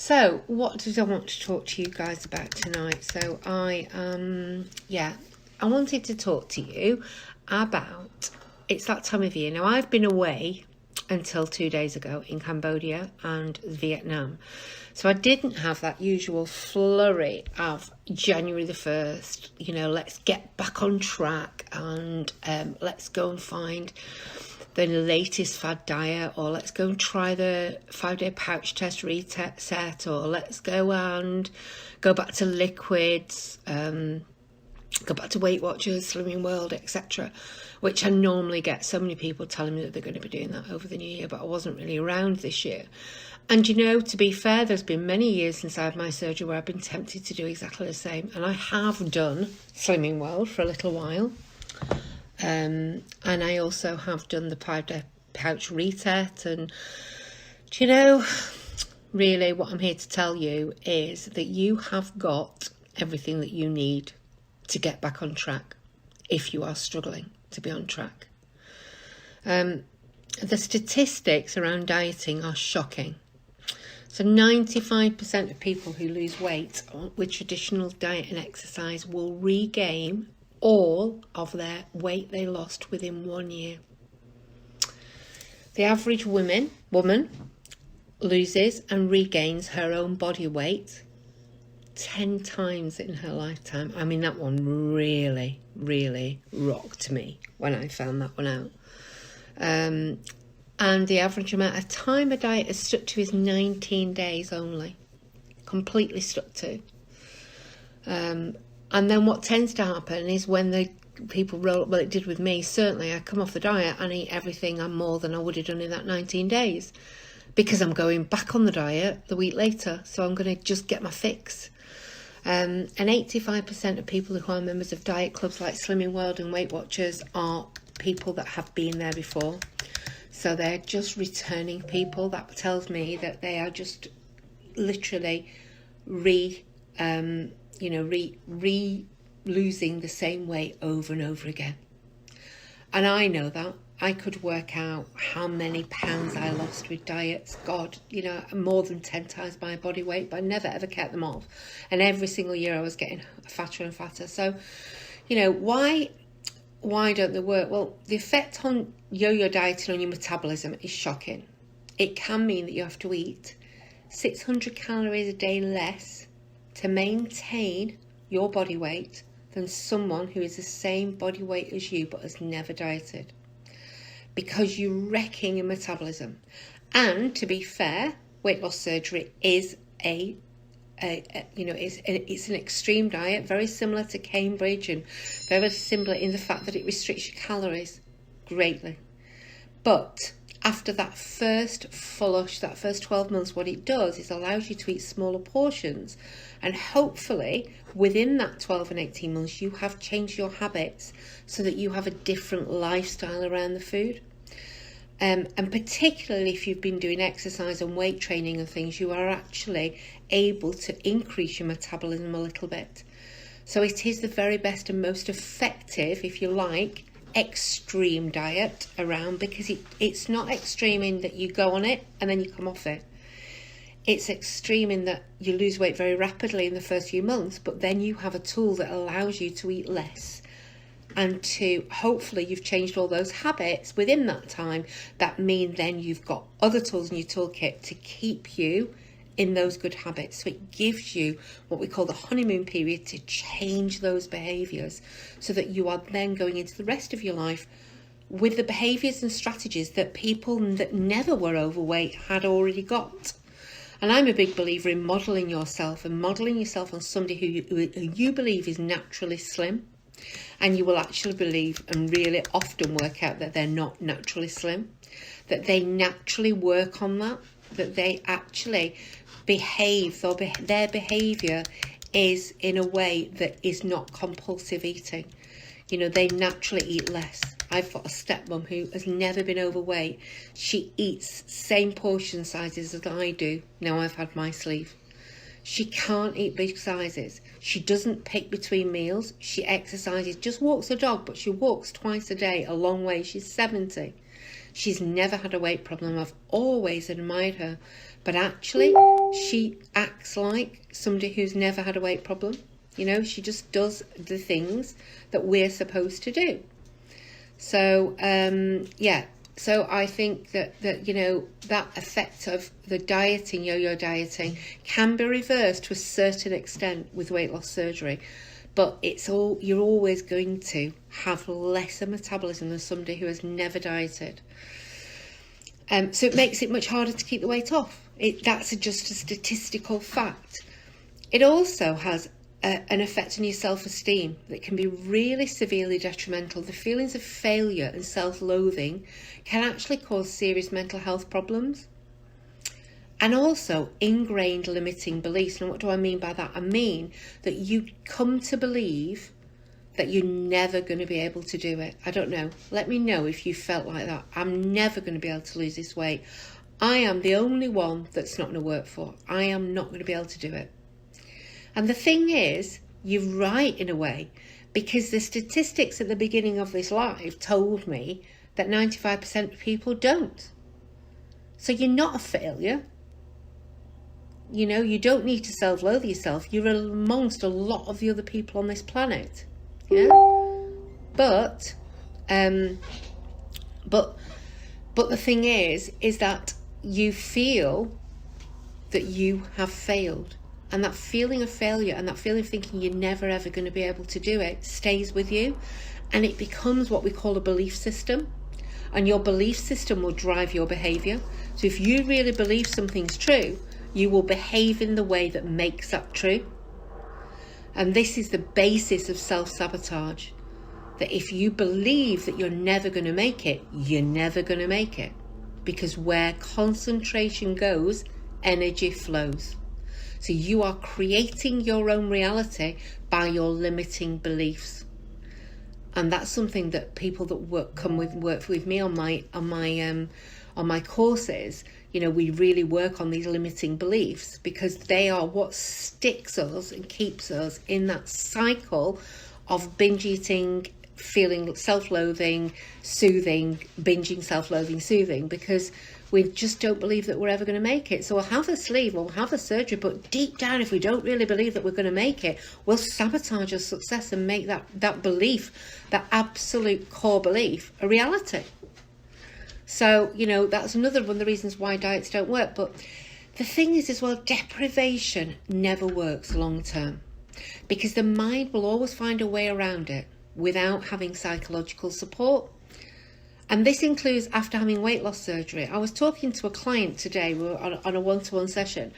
So what did I want to talk to you guys about tonight? So I wanted to talk to you about, it's that time of year. Now I've been away until 2 days ago in Cambodia and Vietnam. So I didn't have that usual flurry of January the 1st, let's get back on track and let's go and find the latest fad diet, or let's go and try the 5-day pouch test reset, or let's go and go back to liquids, go back to Weight Watchers, Slimming World, etc., which I normally get so many people telling me that they're going to be doing that over the new year, but I wasn't really around this year. And to be fair, there's been many years since I had my surgery where I've been tempted to do exactly the same, and I have done Slimming World for a little while. And I also have done the 5-day pouch reset, and really what I'm here to tell you is that you have got everything that you need to get back on track if you are struggling to be on track. The statistics around dieting are shocking. So 95% of people who lose weight with traditional diet and exercise will regain all of their weight they lost within 1 year. The average woman loses and regains her own body weight 10 times in her lifetime. I mean, that one really, really rocked me when I found that one out. And the average amount of time a diet is stuck to is 19 days only. Completely stuck to. And then what tends to happen is when the people roll up, well, it did with me, certainly, I come off the diet and eat everything and more than I would have done in that 19 days because I'm going back on the diet the week later. So I'm going to just get my fix. And 85% of people who are members of diet clubs like Slimming World and Weight Watchers are people that have been there before. So they're just returning people. That tells me that they are just literally losing the same weight over and over again. And I know that. I could work out how many pounds I lost with diets. God, more than 10 times my body weight, but I never ever kept them off. And every single year I was getting fatter and fatter. So, why don't they work? Well, the effect on yo-yo dieting on your metabolism is shocking. It can mean that you have to eat 600 calories a day less to maintain your body weight than someone who is the same body weight as you but has never dieted, because you're wrecking your metabolism. And to be fair, weight loss surgery is it's an extreme diet, very similar to Cambridge and very similar in the fact that it restricts your calories greatly. But after that first flush, that first 12 months, what it does is allows you to eat smaller portions. And hopefully within that 12 and 18 months, you have changed your habits so that you have a different lifestyle around the food. And particularly if you've been doing exercise and weight training and things, you are actually able to increase your metabolism a little bit. So it is the very best and most effective, if you like, extreme diet around, because it's not extreme in that you go on it and then you come off it. It's extreme in that you lose weight very rapidly in the first few months, but then you have a tool that allows you to eat less, and to hopefully you've changed all those habits within that time. That means then you've got other tools in your toolkit to keep you in those good habits. So it gives you what we call the honeymoon period to change those behaviours, so that you are then going into the rest of your life with the behaviours and strategies that people that never were overweight had already got. And I'm a big believer in modelling yourself, and modelling yourself on somebody who you believe is naturally slim. And you will actually believe and really often work out that they're not naturally slim, that they naturally work on that they actually behave, or their behaviour is in a way that is not compulsive eating. They naturally eat less. I've got a stepmom who has never been overweight. She eats same portion sizes as I do now I've had my sleeve. She can't eat big sizes. She doesn't pick between meals. She exercises, just walks the dog, but she walks twice a day, a long way. She's 70. She's never had a weight problem. I've always admired her. But actually, she acts like somebody who's never had a weight problem. You know, she just does the things that we're supposed to do. So, yeah. So I think that, you know, that effect of the dieting, yo-yo dieting, can be reversed to a certain extent with weight loss surgery. But you're always going to have lesser metabolism than somebody who has never dieted. So it makes it much harder to keep the weight off. That's just a statistical fact. It also has an effect on your self-esteem that can be really severely detrimental. The feelings of failure and self-loathing can actually cause serious mental health problems. And also ingrained limiting beliefs. And what do I mean by that? I mean that you come to believe that you're never going to be able to do it. I don't know. Let me know if you felt like that. I'm never going to be able to lose this weight. I am the only one that's not going to work for. I am not going to be able to do it. And the thing is, you're right in a way, because the statistics at the beginning of this live told me that 95% of people don't. So you're not a failure. You know, you don't need to self-loathe yourself. You're amongst a lot of the other people on this planet. Yeah? But the thing is that you feel that you have failed. And that feeling of failure and that feeling of thinking you're never ever going to be able to do it stays with you. And it becomes what we call a belief system. And your belief system will drive your behaviour. So if you really believe something's true, you will behave in the way that makes that true. And this is the basis of self-sabotage. That if you believe that you're never going to make it, you're never going to make it. Because where concentration goes, energy flows. So you are creating your own reality by your limiting beliefs. And that's something that people that work with me on my courses, you know, we really work on these limiting beliefs, because they are what sticks us and keeps us in that cycle of binge eating, feeling self-loathing, soothing, binging, self-loathing, soothing, because we just don't believe that we're ever going to make it. So we'll have the sleeve, we'll have the surgery, but deep down, if we don't really believe that we're going to make it, we'll sabotage our success and make that belief, that absolute core belief, a reality. So, you know, that's another one of the reasons why diets don't work. But the thing is as well, deprivation never works long term, because the mind will always find a way around it without having psychological support. And this includes after having weight loss surgery. I was talking to a client today, we were on a one-to-one session,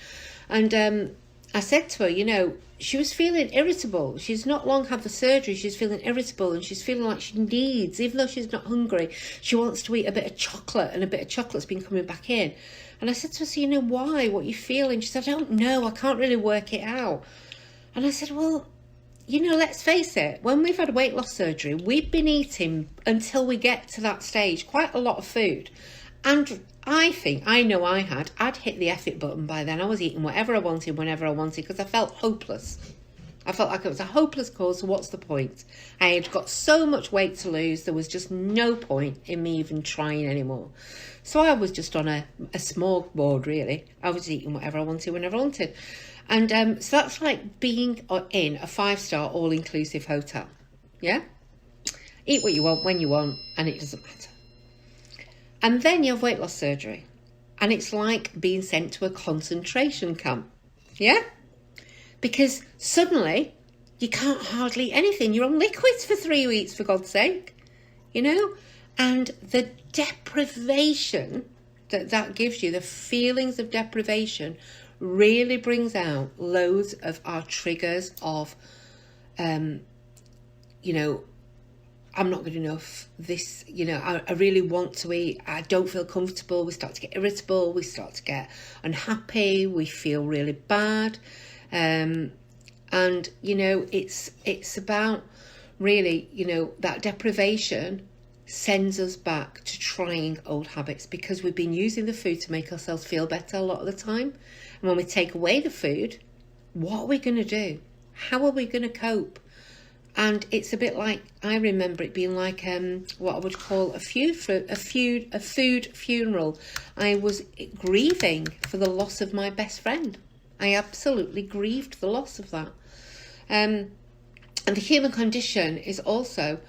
and I said to her, you know, she was feeling irritable. She's not long had the surgery, she's feeling irritable, and she's feeling like she needs, even though she's not hungry, she wants to eat a bit of chocolate, and a bit of chocolate's been coming back in. And I said to her, so you know why? What are you feeling? She said, I don't know, I can't really work it out. And I said, well, you know, let's face it, when we've had weight loss surgery, we've been eating, until we get to that stage, quite a lot of food. And I'd hit the F it button by then. I was eating whatever I wanted, whenever I wanted, because I felt hopeless. I felt like it was a hopeless cause, so what's the point? I had got so much weight to lose, there was just no point in me even trying anymore. So I was just on a smorgasbord, really. I was eating whatever I wanted, whenever I wanted. And so that's like being in a 5-star all-inclusive hotel. Yeah? Eat what you want, when you want, and it doesn't matter. And then you have weight loss surgery. And it's like being sent to a concentration camp. Yeah? Because suddenly, you can't hardly eat anything. You're on liquids for 3 weeks, for God's sake. You know? And the deprivation that gives you, the feelings of deprivation, really brings out loads of our triggers of, you know, I'm not good enough, this, you know, I really want to eat, I don't feel comfortable, we start to get irritable, we start to get unhappy, we feel really bad. And, you know, it's about really, you know, that deprivation sends us back to trying old habits, because we've been using the food to make ourselves feel better a lot of the time. And when we take away the food, what are we going to do? How are we going to cope? And it's a bit like, I remember it being like what I would call a food funeral. I was grieving for the loss of my best friend. I absolutely grieved the loss of that. And the human condition is also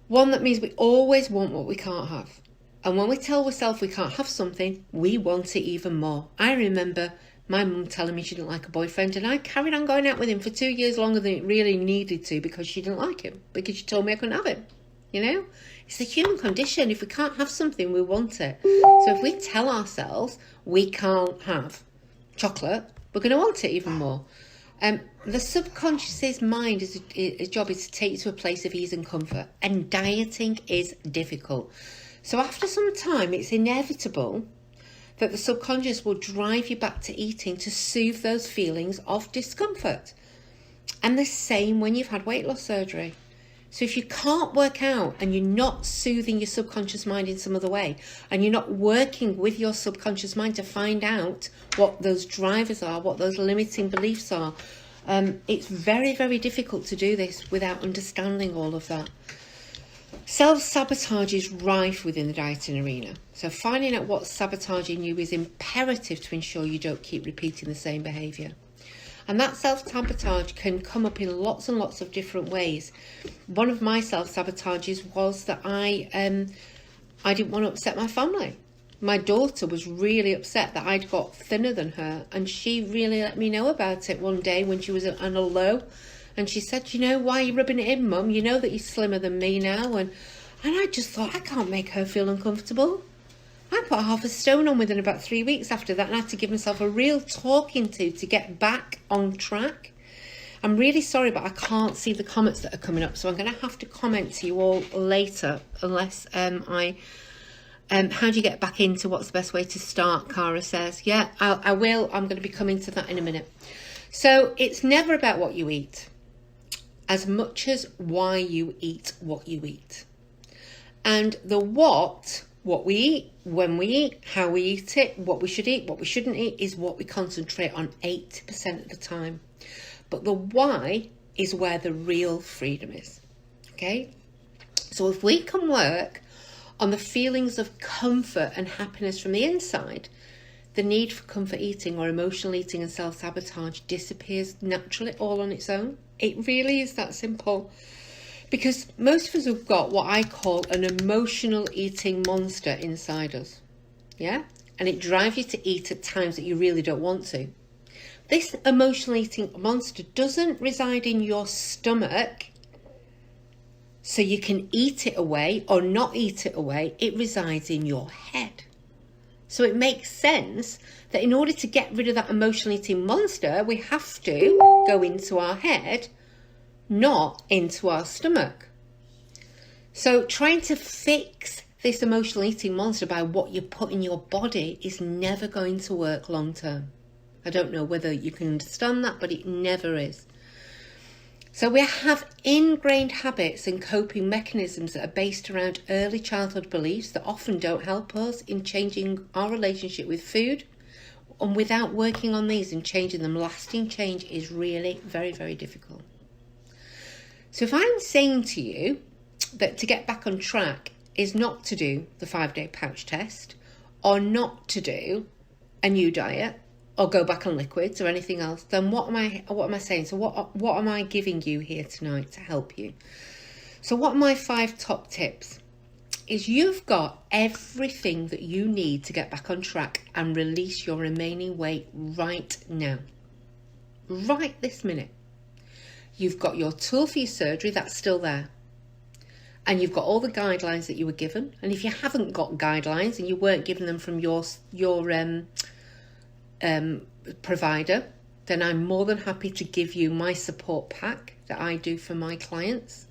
one that means we always want what we can't have. And when we tell ourselves we can't have something, we want it even more. I remember my mum telling me she didn't like a boyfriend, and I carried on going out with him for 2 years longer than it really needed to, because she didn't like him, because she told me I couldn't have him. You know, it's the human condition. If we can't have something, we want it. So if we tell ourselves we can't have chocolate, we're going to want it even more. The subconscious's mind its job is to take you to a place of ease and comfort, and dieting is difficult. So after some time, it's inevitable that the subconscious will drive you back to eating to soothe those feelings of discomfort. And the same when you've had weight loss surgery. So if you can't work out and you're not soothing your subconscious mind in some other way, and you're not working with your subconscious mind to find out what those drivers are, what those limiting beliefs are, it's very, very difficult to do this without understanding all of that. Self-sabotage is rife within the dieting arena. So finding out what's sabotaging you is imperative to ensure you don't keep repeating the same behaviour. And that self-sabotage can come up in lots and lots of different ways. One of my self-sabotages was that I didn't want to upset my family. My daughter was really upset that I'd got thinner than her, and she really let me know about it one day when she was on a low. And she said, you know, why are you rubbing it in, Mum? You know that you're slimmer than me now. And I just thought, I can't make her feel uncomfortable. I put half a stone on within about 3 weeks after that, and I had to give myself a real talking to get back on track. I'm really sorry, but I can't see the comments that are coming up, so I'm going to have to comment to you all later, unless how do you get back into what's the best way to start, Cara says. Yeah, I will. I'm going to be coming to that in a minute. So it's never about what you eat, as much as why you eat what you eat. And the what we eat, when we eat, how we eat it, what we should eat, what we shouldn't eat, is what we concentrate on 80% of the time. But the why is where the real freedom is. Okay? So if we can work on the feelings of comfort and happiness from the inside, the need for comfort eating or emotional eating and self-sabotage disappears naturally all on its own. It really is that simple. Because most of us have got what I call an emotional eating monster inside us. Yeah? And it drives you to eat at times that you really don't want to. This emotional eating monster doesn't reside in your stomach so you can eat it away or not eat it away. It resides in your head. So it makes sense that in order to get rid of that emotional eating monster, we have to go into our head, not into our stomach. So trying to fix this emotional eating monster by what you put in your body is never going to work long term. I don't know whether you can understand that, but it never is. So we have ingrained habits and coping mechanisms that are based around early childhood beliefs that often don't help us in changing our relationship with food. And without working on these and changing them, lasting change is really very, very difficult. So if I'm saying to you that to get back on track is not to do the 5-day pouch test, or not to do a new diet, or go back on liquids or anything else, then what am I saying? So what am I giving you here tonight to help you? So what are my 5 top tips? Is you've got everything that you need to get back on track and release your remaining weight right now. Right this minute. You've got your tool for your surgery, that's still there. And you've got all the guidelines that you were given. And if you haven't got guidelines and you weren't given them from your provider, then I'm more than happy to give you my support pack that I do for my clients.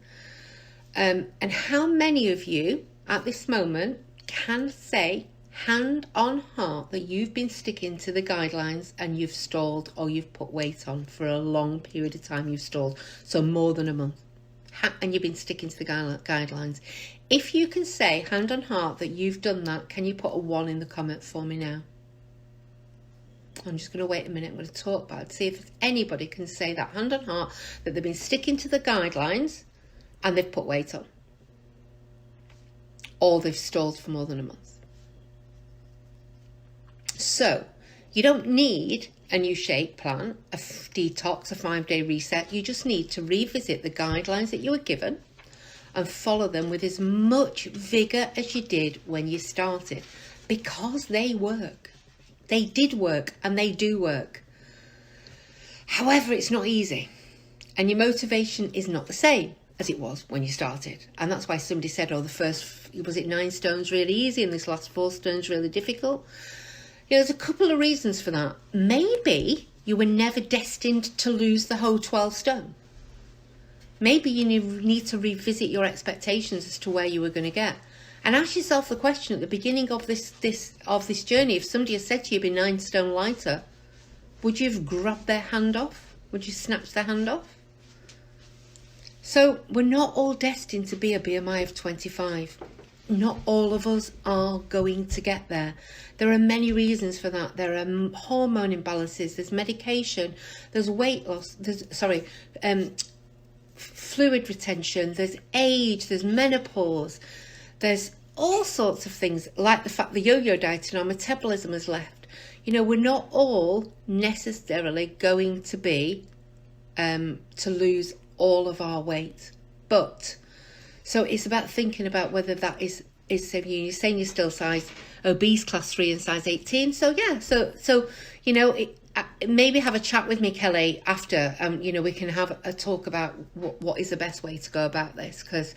And how many of you at this moment can say hand on heart that you've been sticking to the guidelines and you've stalled, or you've put weight on for a long period of time? You've stalled, so more than a month, and you've been sticking to the guidelines. If you can say hand on heart that you've done that, can you put a 1 in the comment for me now? I'm just going to wait a minute. I'm going to talk about it, see if anybody can say that hand on heart that they've been sticking to the guidelines and they've put weight on, or they've stalled for more than a month. So you don't need a new shake plan, a detox, a 5-day reset. You just need to revisit the guidelines that you were given and follow them with as much vigour as you did when you started, because they work. They did work and they do work. However, it's not easy, and your motivation is not the same as it was when you started. And that's why somebody said, oh, the first, was it 9 stones really easy and this last 4 stones really difficult? There's a couple of reasons for that. Maybe you were never destined to lose the whole 12 stone. Maybe you need to revisit your expectations as to where you were going to get. And ask yourself the question at the beginning of this journey, if somebody has said to you you'd be 9 stone lighter, would you have grabbed their hand off? Would you snatch their hand off? So we're not all destined to be a BMI of 25. Not all of us are going to get there. There are many reasons for that. There are hormone imbalances, there's medication, there's weight loss, fluid retention, there's age, there's menopause, there's all sorts of things, like the fact the yo-yo diet and our metabolism has left. We're not all necessarily going to be to lose all of our weight, but so it's about thinking about whether that is you're saying you're still size obese, class 3 and size 18. So yeah, so maybe have a chat with me, Kelly, after. We can have a talk about what is the best way to go about this, because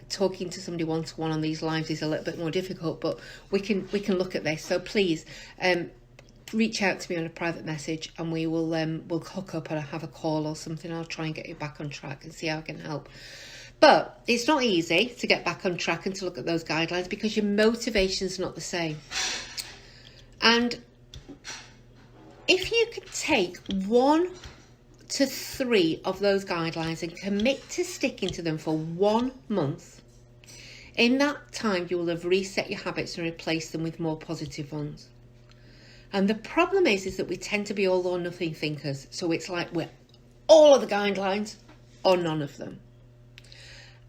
talking to somebody one-to-one on these lives is a little bit more difficult, but we can look at this. So please reach out to me on a private message, and we'll hook up and have a call or something. I'll try and get you back on track and see how I can help. But it's not easy to get back on track and to look at those guidelines, because your motivation's not the same. And if you could take 1 to 3 of those guidelines and commit to sticking to them for 1 month, in that time you will have reset your habits and replaced them with more positive ones. And the problem is that we tend to be all or nothing thinkers. So it's like we're all of the guidelines or none of them.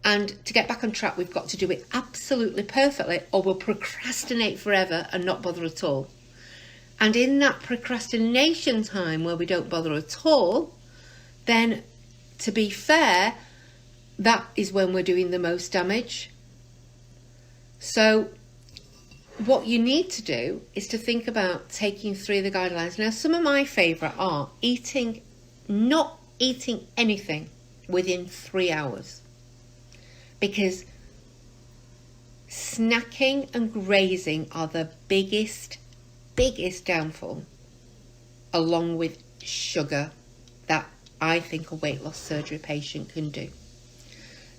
And to get back on track, we've got to do it absolutely perfectly, or we'll procrastinate forever and not bother at all. And in that procrastination time where we don't bother at all, then, to be fair, that is when we're doing the most damage. So what you need to do is to think about taking 3 of the guidelines. Now, some of my favourite are not eating anything within 3 hours. Because snacking and grazing are the biggest downfall, along with sugar, that I think a weight loss surgery patient can do.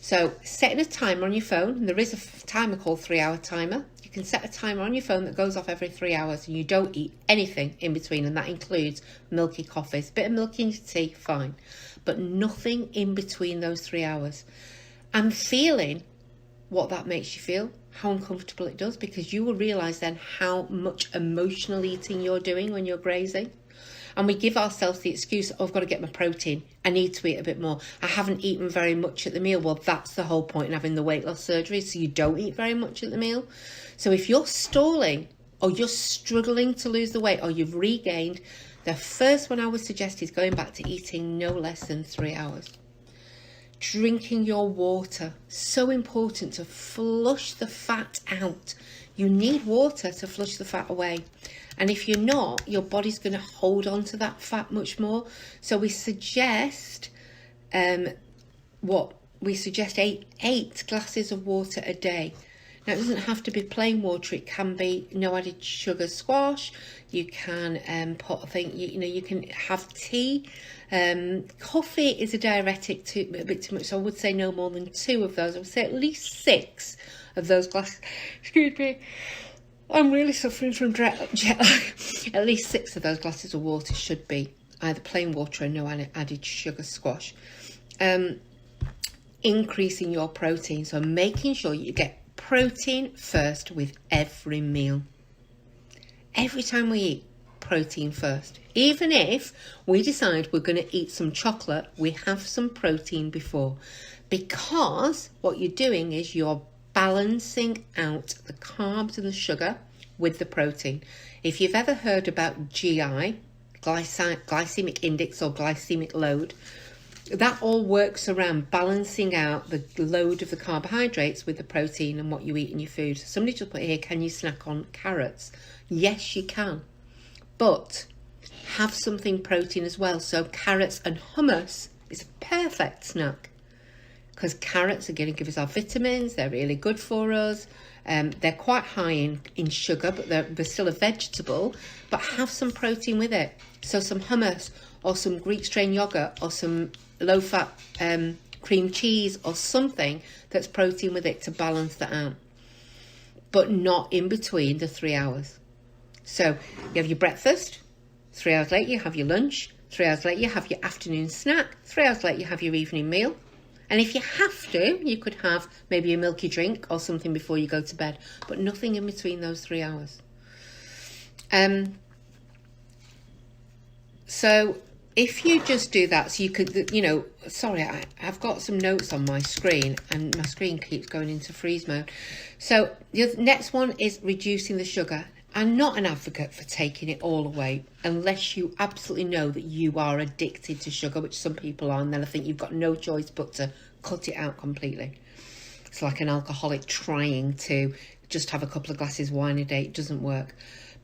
So setting a timer on your phone, and there is a timer called 3-hour timer. You can set a timer on your phone that goes off every 3 hours, and you don't eat anything in between, and that includes milky coffees. Bit of milk in your tea, fine, but nothing in between those 3 hours. And feeling what that makes you feel, how uncomfortable it does, because you will realise then how much emotional eating you're doing when you're grazing. And we give ourselves the excuse, oh, I've got to get my protein, I need to eat a bit more, I haven't eaten very much at the meal. Well, that's the whole point in having the weight loss surgery, so you don't eat very much at the meal. So if you're stalling, or you're struggling to lose the weight, or you've regained, the first one I would suggest is going back to eating no less than 3 hours. Drinking your water, so important to flush the fat out. You need water to flush the fat away. And if you're not, your body's going to hold on to that fat much more. So we suggest, eight glasses of water a day. Now, it doesn't have to be plain water. It can be no added sugar squash. You can you can have tea. Coffee is a diuretic a bit too much, so I would say no more than 2 of those. I would say at least 6 of those glasses. Excuse me, I'm really suffering from jet lag. At least 6 of those glasses of water should be either plain water or no added sugar squash. Increasing your protein, so making sure you get protein first with every meal. Every time we eat, protein first. Even if we decide we're going to eat some chocolate, we have some protein before. Because what you're doing is you're balancing out the carbs and the sugar with the protein. If you've ever heard about GI, glycemic index or glycemic load, that all works around balancing out the load of the carbohydrates with the protein and what you eat in your food. Somebody just put here, can you snack on carrots? Yes, you can. But have something protein as well. So carrots and hummus is a perfect snack, because carrots are going to give us our vitamins. They're really good for us. They're quite high in sugar, but they're still a vegetable. But have some protein with it. So some hummus or some Greek strain yogurt or some low-fat cream cheese or something that's protein with it to balance that out. But not in between the 3 hours. So you have your breakfast, 3 hours later you have your lunch, 3 hours later you have your afternoon snack, 3 hours later you have your evening meal. And if you have to, you could have maybe a milky drink or something before you go to bed, but nothing in between those 3 hours. So if you just do that, so you could, you know, sorry, I've got some notes on my screen and my screen keeps going into freeze mode. So the next one is reducing the sugar. I'm not an advocate for taking it all away unless you absolutely know that you are addicted to sugar, which some people are, and then I think you've got no choice but to cut it out completely. It's like an alcoholic trying to just have a couple of glasses of wine a day. It doesn't work.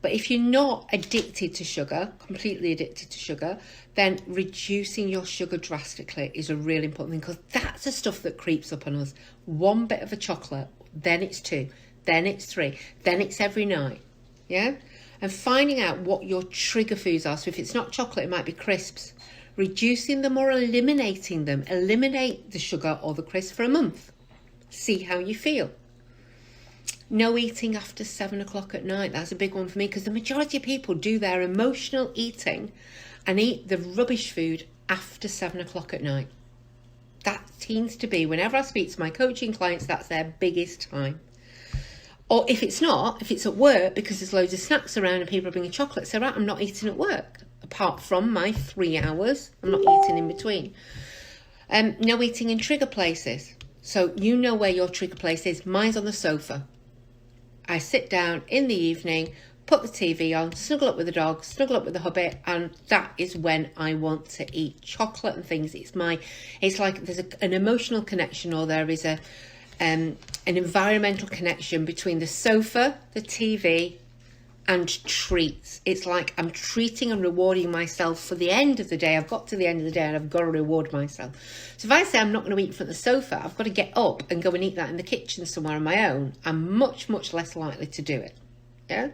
But if you're not addicted to sugar, completely addicted to sugar, then reducing your sugar drastically is a really important thing, because that's the stuff that creeps up on us. One bit of a chocolate, then it's 2, then it's 3, then it's every night. Yeah? And finding out what your trigger foods are. So if it's not chocolate, it might be crisps. Reducing them or eliminating them. Eliminate the sugar or the crisps for a month. See how you feel. No eating after 7 o'clock at night. That's a big one for me, because the majority of people do their emotional eating and eat the rubbish food after 7 o'clock at night. That seems to be, whenever I speak to my coaching clients, that's their biggest time. Or if it's not, if it's at work, because there's loads of snacks around and people are bringing chocolate, so right, I'm not eating at work. Apart from my 3 hours, I'm not eating in between. No eating in trigger places. So you know where your trigger place is. Mine's on the sofa. I sit down in the evening, put the TV on, snuggle up with the dog, snuggle up with the hubby, and that is when I want to eat chocolate and things. It's like there's an emotional connection, or there is an environmental connection between the sofa, the TV, and treats. It's like I'm treating and rewarding myself for the end of the day. I've got to the end of the day and I've got to reward myself. So if I say I'm not going to eat from the sofa, I've got to get up and go and eat that in the kitchen somewhere on my own. I'm much, much less likely to do it. Yeah.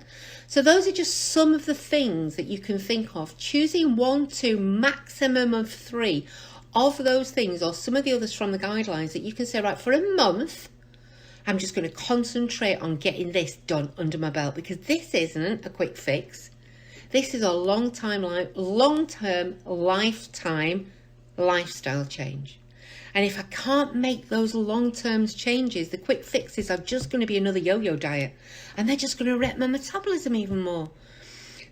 So those are just some of the things that you can think of. Choosing 1, 2, maximum of 3 of those things, or some of the others from the guidelines, that you can say, right, for a month, I'm just going to concentrate on getting this done under my belt, because this isn't a quick fix. This is a long-term lifetime lifestyle change. And if I can't make those long-term changes, the quick fixes are just going to be another yo-yo diet, and they're just going to wreck my metabolism even more.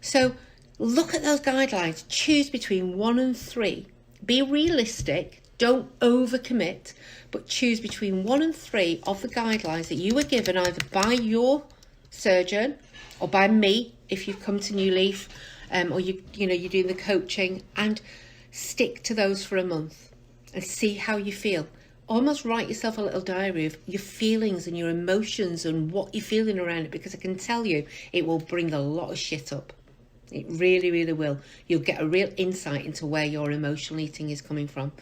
So look at those guidelines, choose between 1 and 3. Be realistic, don't overcommit, but choose between 1 and 3 of the guidelines that you were given either by your surgeon or by me if you've come to New Leaf, or you're doing the coaching, and stick to those for a month and see how you feel. Almost write yourself a little diary of your feelings and your emotions and what you're feeling around it, because I can tell you it will bring a lot of shit up. It really, really will. You'll get a real insight into where your emotional eating is coming from.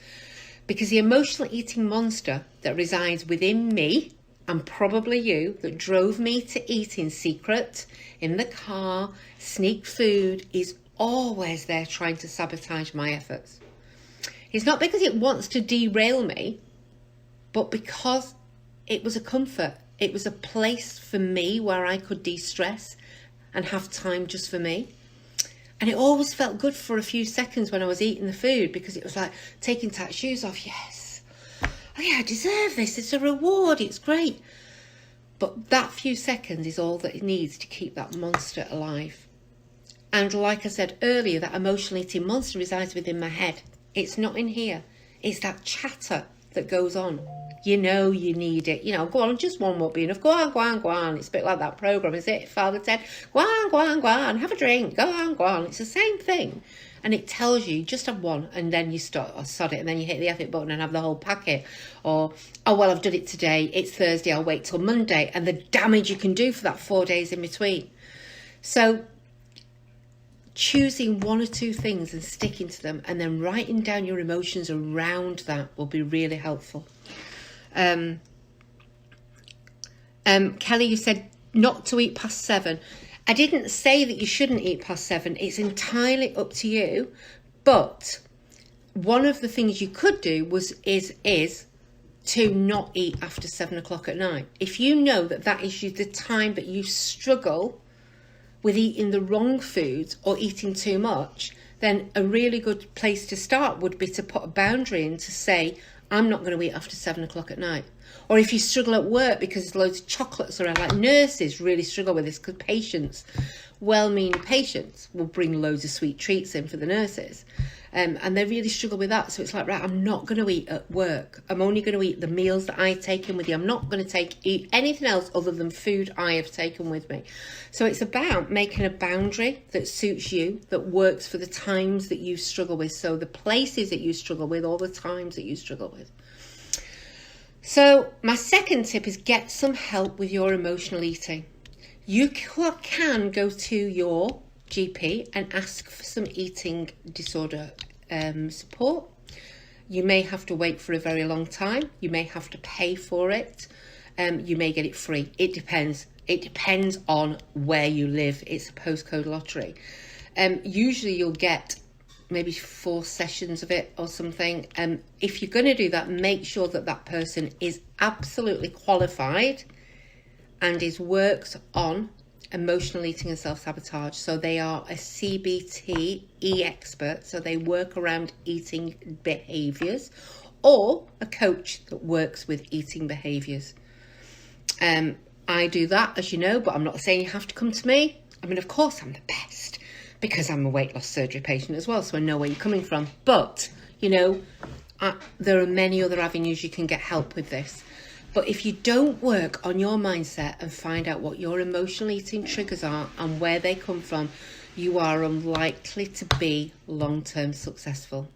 Because the emotional eating monster that resides within me, and probably you, that drove me to eat in secret, in the car, sneak food, is always there trying to sabotage my efforts. It's not because it wants to derail me, but because it was a comfort. It was a place for me where I could de-stress and have time just for me. And it always felt good for a few seconds when I was eating the food, because it was like taking tight shoes off. Yes, oh yeah, I deserve this. It's a reward. It's great. But that few seconds is all that it needs to keep that monster alive. And like I said earlier, that emotional eating monster resides within my head. It's not in here. It's that chatter that goes on. You know you need it. You know, go on, just one won't be enough. Go on, go on, go on. It's a bit like that program, is it? Father said, go on, go on, go on. Have a drink. Go on, go on. It's the same thing. And it tells you, just have one, and then you start, or sod it, and then you hit the effort button and have the whole packet. Or, oh, well, I've done it today. It's Thursday. I'll wait till Monday. And the damage you can do for that 4 days in between. So choosing one or two things and sticking to them, and then writing down your emotions around that will be really helpful. Kelly, you said not to eat past 7. I didn't say that you shouldn't eat past 7. It's entirely up to you. But one of the things you could do is to not eat after 7 o'clock at night. If you know that is the time that you struggle with eating the wrong foods or eating too much, then a really good place to start would be to put a boundary in to say, I'm not going to eat after 7 o'clock at night. Or if you struggle at work because there's loads of chocolates around, like nurses really struggle with this because patients, well-meaning patients, will bring loads of sweet treats in for the nurses. And they really struggle with that. So it's like, right, I'm not going to eat at work. I'm only going to eat the meals that I take in with you. I'm not going to eat anything else other than food I have taken with me. So it's about making a boundary that suits you, that works for the times that you struggle with. So the places that you struggle with, or the times that you struggle with. So my second tip is get some help with your emotional eating. You can go to your GP and ask for some eating disorder support. You may have to wait for a very long time. You may have to pay for it. You may get it free. It depends. It depends on where you live. It's a postcode lottery. Usually you'll get maybe 4 sessions of it or something. If you're going to do that, make sure that person is absolutely qualified and works on emotional eating and self-sabotage. So they are a CBT expert, so they work around eating behaviours, or a coach that works with eating behaviours. I do that, as you know, but I'm not saying you have to come to me. I mean, of course I'm the best, because I'm a weight loss surgery patient as well, so I know where you're coming from. But, you know, there are many other avenues you can get help with this. But if you don't work on your mindset and find out what your emotional eating triggers are and where they come from, you are unlikely to be long-term successful.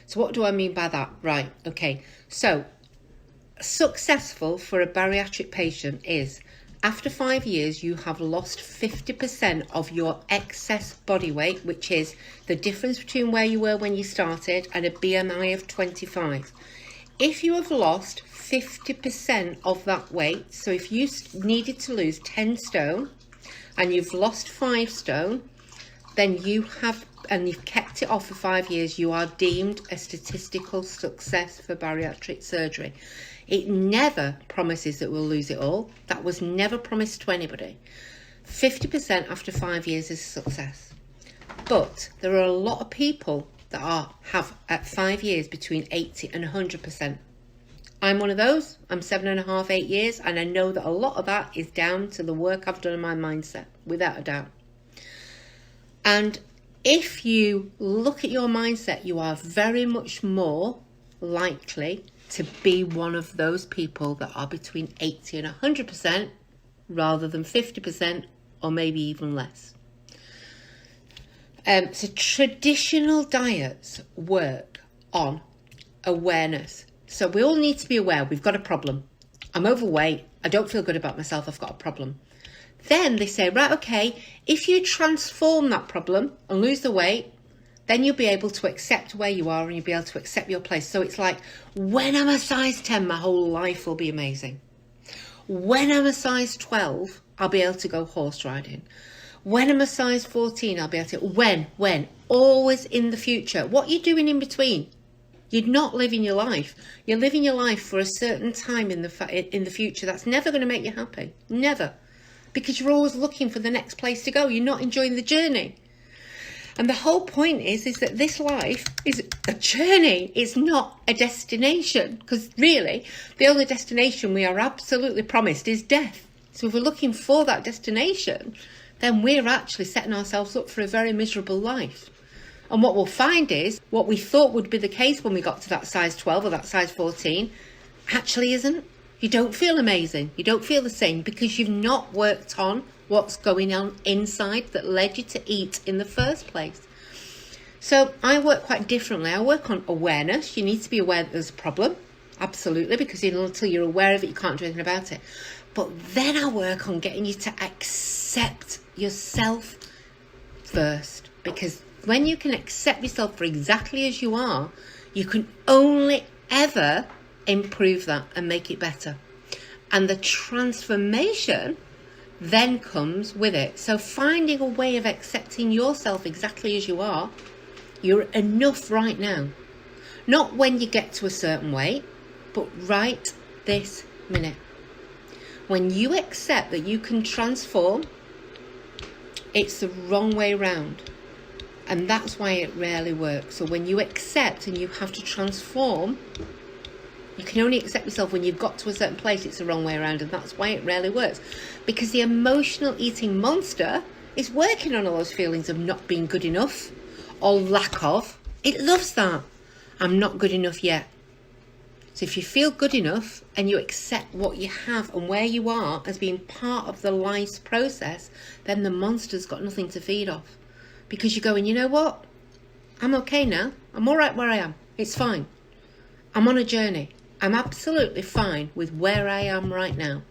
So what do I mean by that? Right, okay. So successful for a bariatric patient is after 5 years, you have lost 50% of your excess body weight, which is the difference between where you were when you started and a BMI of 25. If you have lost 50% of that weight, so if you needed to lose 10 stone and you've lost 5 stone, then you have, and you've kept it off for 5 years, you are deemed a statistical success for bariatric surgery. It never promises that we'll lose it all. That was never promised to anybody. 50% after 5 years is a success. But there are a lot of people that have at 5 years between 80 and 100%. I'm one of those. I'm 7.5, 8 years, and I know that a lot of that is down to the work I've done in my mindset, without a doubt. And if you look at your mindset, you are very much more likely to be one of those people that are between 80 and 100% rather than 50% or maybe even less. So traditional diets work on awareness. So we all need to be aware we've got a problem. I'm overweight. I don't feel good about myself. I've got a problem. Then they say, right, okay, if you transform that problem and lose the weight, then you'll be able to accept where you are and you'll be able to accept your place. So it's like, when I'm a size 10, my whole life will be amazing. When I'm a size 12, I'll be able to go horse riding. When I'm a size 14, I'll be able to... When? Always in the future. What are you doing in between? You're not living your life. You're living your life for a certain time in the future. That's never going to make you happy. Never. Because you're always looking for the next place to go. You're not enjoying the journey. And the whole point is that this life is a journey. It's not a destination. Because really, the only destination we are absolutely promised is death. So if we're looking for that destination, then we're actually setting ourselves up for a very miserable life. And what we'll find is what we thought would be the case when we got to that size 12 or that size 14 actually isn't. You don't feel amazing. You don't feel the same because you've not worked on what's going on inside that led you to eat in the first place. So I work quite differently. I work on awareness. You need to be aware that there's a problem. Absolutely, because until you're aware of it, you can't do anything about it. But then I work on getting you to accept yourself first. Because when you can accept yourself for exactly as you are, you can only ever improve that and make it better. And the transformation then comes with it. So finding a way of accepting yourself exactly as you are, you're enough right now. Not when you get to a certain weight, but right this minute. When you accept that you can transform, it's the wrong way round. And that's why it rarely works. So when you accept and you have to transform, you can only accept yourself when you've got to a certain place. It's the wrong way around, and that's why it rarely works. Because the emotional eating monster is working on all those feelings of not being good enough or lack of. It loves that. I'm not good enough yet. So if you feel good enough and you accept what you have and where you are as being part of the life's process, then the monster's got nothing to feed off. Because you're going, you know what? I'm okay now. I'm all right where I am. It's fine. I'm on a journey. I'm absolutely fine with where I am right now.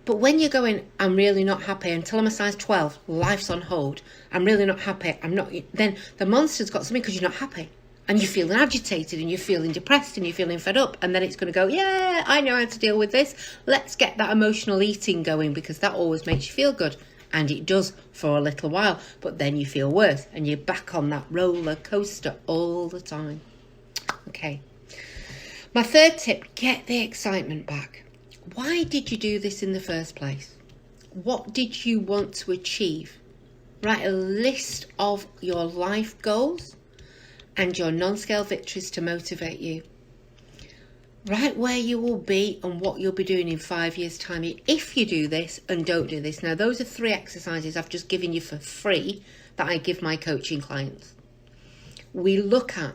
But when you're going, I'm really not happy until I'm a size 12, life's on hold. I'm really not happy. Then the monster's got something because you're not happy. And you're feeling agitated and you're feeling depressed and you're feeling fed up. And then it's going to go, yeah, I know how to deal with this. Let's get that emotional eating going because that always makes you feel good. And it does for a little while. But then you feel worse and you're back on that roller coaster all the time. Okay. My third tip, get the excitement back. Why did you do this in the first place? What did you want to achieve? Write a list of your life goals and your non-scale victories to motivate you. Write where you will be and what you'll be doing in 5 years' time if you do this and don't do this. Now, those are 3 exercises I've just given you for free that I give my coaching clients. We look at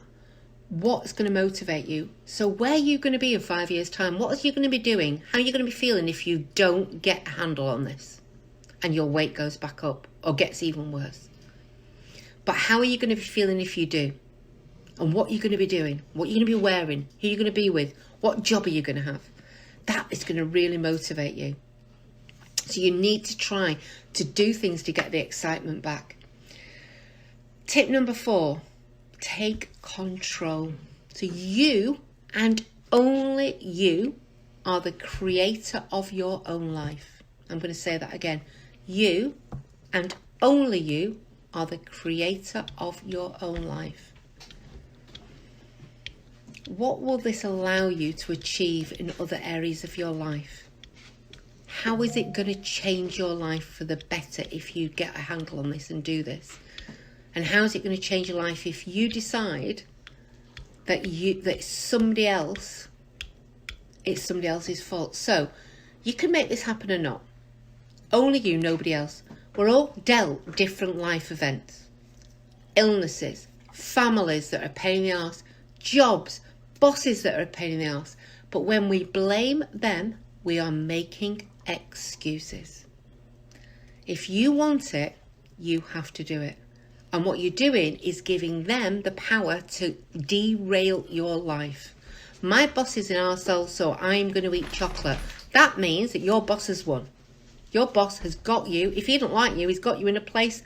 what's going to motivate you. So where are you going to be in 5 years' time? What are you going to be doing? How are you going to be feeling if you don't get a handle on this and your weight goes back up or gets even worse? But how are you going to be feeling if you do? And what are you going to be doing? What are you going to be wearing? Who are you going to be with? What job are you going to have? That is going to really motivate you. So you need to try to do things to get the excitement back. Tip number 4, take control. So you and only you are the creator of your own life. I'm going to say that again. You and only you are the creator of your own life. What will this allow you to achieve in other areas of your life? How is it going to change your life for the better if you get a handle on this and do this? And how is it going to change your life if you decide that it's somebody else, it's somebody else's fault? So you can make this happen or not. Only you, nobody else. We're all dealt different life events, illnesses, families that are a pain in the arse, jobs, bosses that are a pain in the arse. But when we blame them, we are making excuses. If you want it, you have to do it. And what you're doing is giving them the power to derail your life. My boss is an arsehole, so I'm going to eat chocolate. That means that your boss has won. Your boss has got you. If he don't like you, he's got you in a place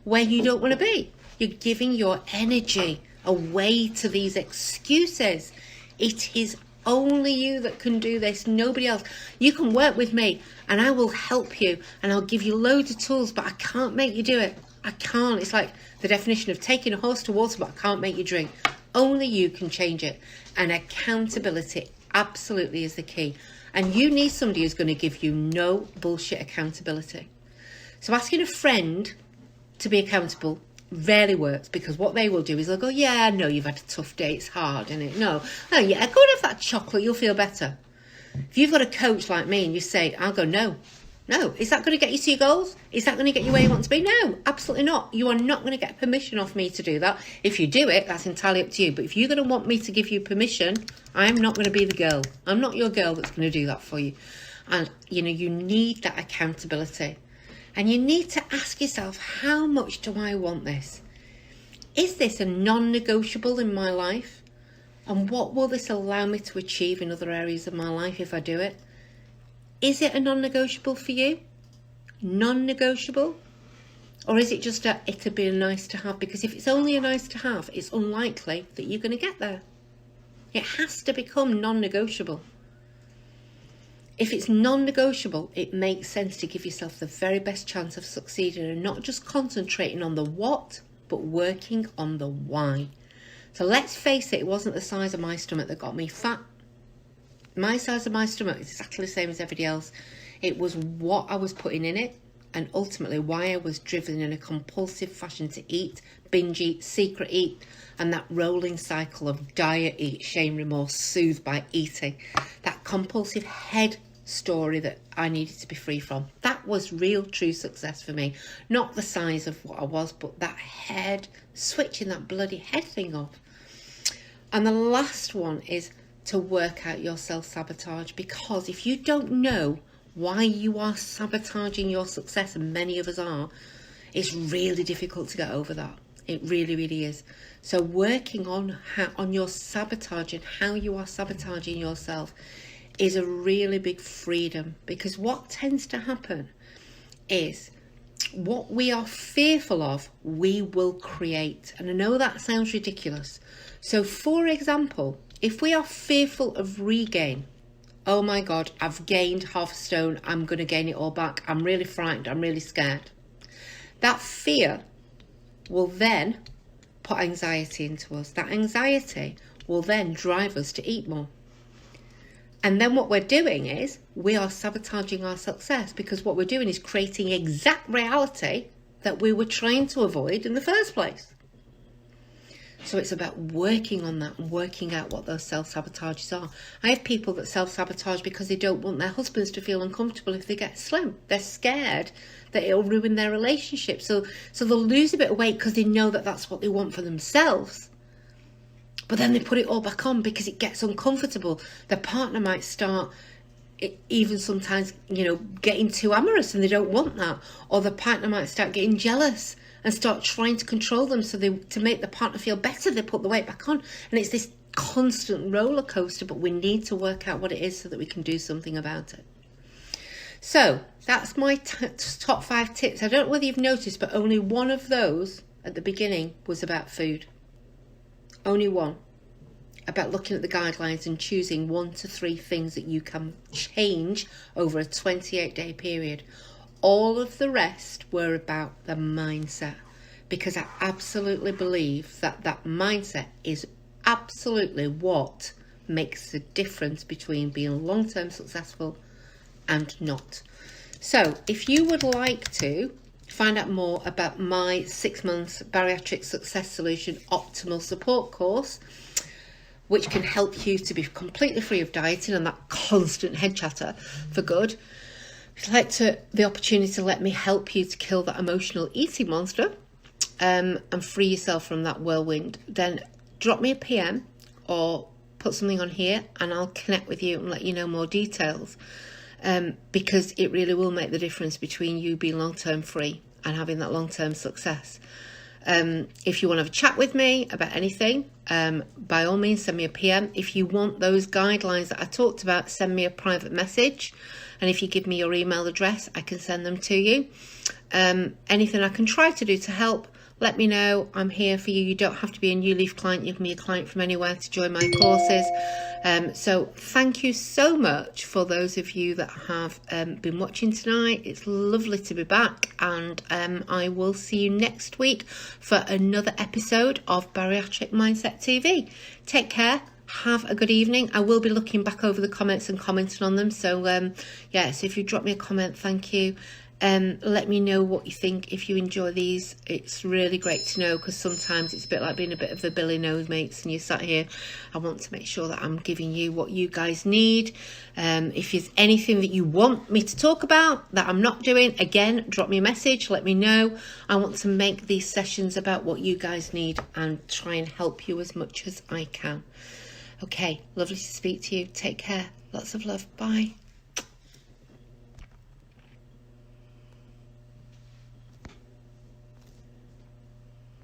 where you don't want to be. You're giving your energy away to these excuses. It is only you that can do this, nobody else. You can work with me and I will help you and I'll give you loads of tools, but I can't make you do it. I can't. It's like the definition of taking a horse to water, but I can't make you drink. Only you can change it. And accountability absolutely is the key. And you need somebody who's going to give you no bullshit accountability. So asking a friend to be accountable rarely works, because what they will do is they'll go, yeah, I know you've had a tough day, it's hard, isn't it? No, oh yeah, go and have that chocolate, you'll feel better. If you've got a coach like me and you say, I'll go, no, No. Is that going to get you to your goals? Is that going to get you where you want to be? No, absolutely not. You are not going to get permission off me to do that. If you do it, that's entirely up to you. But if you're going to want me to give you permission, I'm not going to be the girl. I'm not your girl that's going to do that for you. And, you know, you need that accountability. And you need to ask yourself, how much do I want this? Is this a non-negotiable in my life? And what will this allow me to achieve in other areas of my life if I do it? Is it a non-negotiable for you? Non-negotiable? Or is it just it'll be a nice to have? Because if it's only a nice to have, it's unlikely that you're going to get there. It has to become non-negotiable. If it's non-negotiable, it makes sense to give yourself the very best chance of succeeding and not just concentrating on the what, but working on the why. So let's face it, it wasn't the size of my stomach that got me fat. My size of my stomach is exactly the same as everybody else. It was what I was putting in it, and ultimately why I was driven in a compulsive fashion to eat, binge eat, secret eat, and that rolling cycle of diet, eat, shame, remorse, soothed by eating. That compulsive head story that I needed to be free from. That was real, true success for me. Not the size of what I was, but that head, switching that bloody head thing off. And the last one is to work out your self-sabotage, because if you don't know why you are sabotaging your success, and many of us are, it's really difficult to get over that. It really, really is. So working on your sabotage and how you are sabotaging yourself is a really big freedom, because what tends to happen is what we are fearful of, we will create. And I know that sounds ridiculous. So for example, if we are fearful of regain, oh my God, I've gained half a stone, I'm going to gain it all back, I'm really frightened, I'm really scared. That fear will then put anxiety into us. That anxiety will then drive us to eat more. And then what we're doing is we are sabotaging our success, because what we're doing is creating exact reality that we were trying to avoid in the first place. So it's about working on that and working out what those self-sabotages are. I have people that self-sabotage because they don't want their husbands to feel uncomfortable if they get slim. They're scared that it'll ruin their relationship. So they'll lose a bit of weight because they know that that's what they want for themselves. But then they put it all back on because it gets uncomfortable. Their partner might start even sometimes, getting too amorous, and they don't want that. Or the partner might start getting jealous and start trying to control them, so to make the partner feel better, they put the weight back on. And it's this constant roller coaster, but we need to work out what it is so that we can do something about it. So that's my top 5 tips. I don't know whether you've noticed, but only one of those at the beginning was about food. Only one. About looking at the guidelines and choosing 1 to 3 things that you can change over a 28-day period. All of the rest were about the mindset, because I absolutely believe that mindset is absolutely what makes the difference between being long-term successful and not. So if you would like to find out more about my 6 months Bariatric Success Solution Optimal Support course, which can help you to be completely free of dieting and that constant head chatter for good, if you'd like the opportunity to let me help you to kill that emotional eating monster and free yourself from that whirlwind, then drop me a PM or put something on here and I'll connect with you and let you know more details, because it really will make the difference between you being long-term free and having that long-term success. If you want to have a chat with me about anything, by all means send me a PM. If you want those guidelines that I talked about, send me a private message, and if you give me your email address, I can send them to you. Anything I can try to do to help, let me know. I'm here for you. You don't have to be a New Leaf client. You can be a client from anywhere to join my courses. So thank you so much for those of you that have been watching tonight. It's lovely to be back, and I will see you next week for another episode of Bariatric Mindset TV. Take care. Have a good evening. I will be looking back over the comments and commenting on them. So so if you drop me a comment, thank you. Let me know what you think if you enjoy these. It's really great to know, because sometimes it's a bit like being a bit of a Billy Nosemates and you're sat here. I want to make sure that I'm giving you what you guys need. If there's anything that you want me to talk about that I'm not doing, again, drop me a message, let me know. I want to make these sessions about what you guys need and try and help you as much as I can. Okay, lovely to speak to you. Take care. Lots of love. Bye.